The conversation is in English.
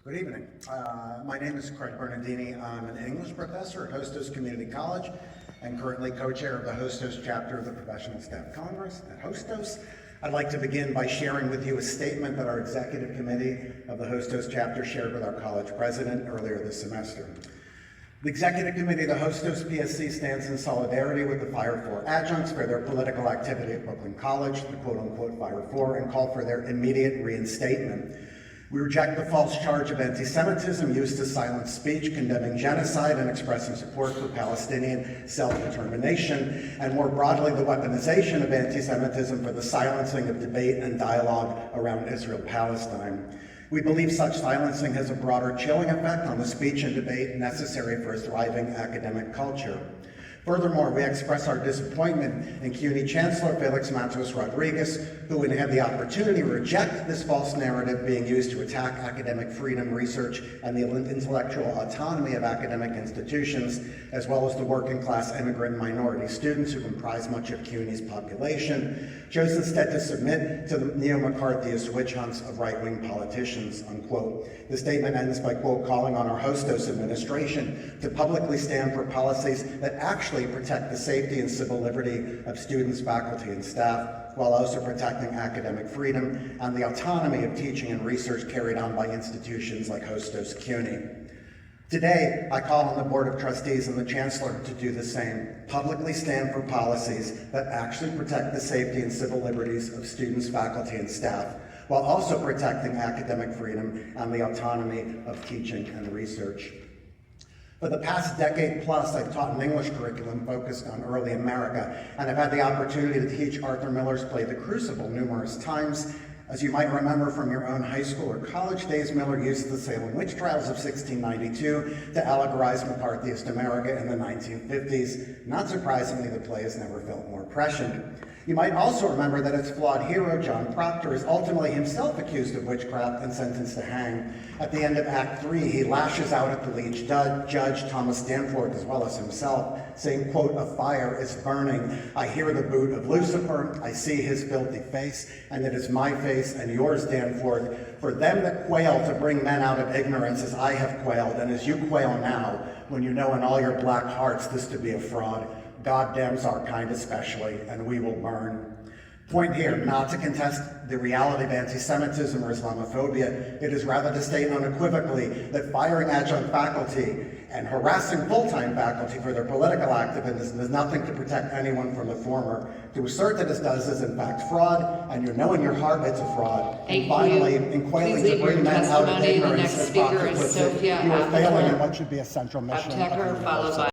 Good evening. My name is Bernardini. I'm an English professor at Hostos Community College and currently co-chair of the Hostos chapter of the Professional Staff Congress at Hostos. I'd like to begin by sharing with you a statement that our executive committee of the Hostos chapter shared with our college president earlier this semester. The executive committee of the Hostos PSC stands in solidarity with the Fire 4 adjuncts for their political activity at Brooklyn College, the quote-unquote Fire 4, and call for their immediate reinstatement. We reject the false charge of anti-Semitism used to silence speech condemning genocide and expressing support for Palestinian self-determination, and more broadly, the weaponization of anti-Semitism for the silencing of debate and dialogue around Israel-Palestine. We believe such silencing has a broader chilling effect on the speech and debate necessary for a thriving academic culture. Furthermore, we express our disappointment in CUNY Chancellor Felix Matos Rodriguez, who, when he had the opportunity, reject this false narrative being used to attack academic freedom, research, and the intellectual autonomy of academic institutions, as well as the working class immigrant and minority students who comprise much of CUNY's population, chose instead to submit to the neo-McCarthyist witch hunts of right-wing politicians, unquote. The statement ends by, quote, calling on our Hostos administration to publicly stand for policies that actually protect the safety and civil liberty of students, faculty, and staff, while also protecting academic freedom and the autonomy of teaching and research carried on by institutions like Hostos CUNY. Today, I call on the Board of Trustees and the Chancellor to do the same, publicly stand for policies that actually protect the safety and civil liberties of students, faculty, and staff, while also protecting academic freedom and the autonomy of teaching and research. For the past decade plus, I've taught an English curriculum focused on early America, and I've had the opportunity to teach Arthur Miller's play The Crucible numerous times. As you might remember from your own high school or college days, Miller used the Salem witch trials of 1692 to allegorize McCarthyist America in the 1950s. Not surprisingly, the play has never felt more prescient. You might also remember that its flawed hero, John Proctor, is ultimately himself accused of witchcraft and sentenced to hang. At the end of Act 3, he lashes out at the liege judge, Thomas Danforth, as well as himself, saying, quote, "A fire is burning. I hear the boot of Lucifer. I see his filthy face, and it is my face and yours, Danforth. For them that quail to bring men out of ignorance as I have quailed, and as you quail now, when you know in all your black hearts this to be a fraud. God damns our kind especially, and we will burn." Point here, not to contest the reality of anti-Semitism or Islamophobia. It is rather to state unequivocally that firing adjunct faculty and harassing full-time faculty for their political activism does nothing to protect anyone from the former. To assert that it does is in fact fraud, and you know in your heart it's a fraud. Thank and finally, you. in quailing Please to bring men out of testimony. The ignorance, next as speaker Proctor is puts it, Sophia you are failing in Appleton. what should be a central mission. Apteker, followed by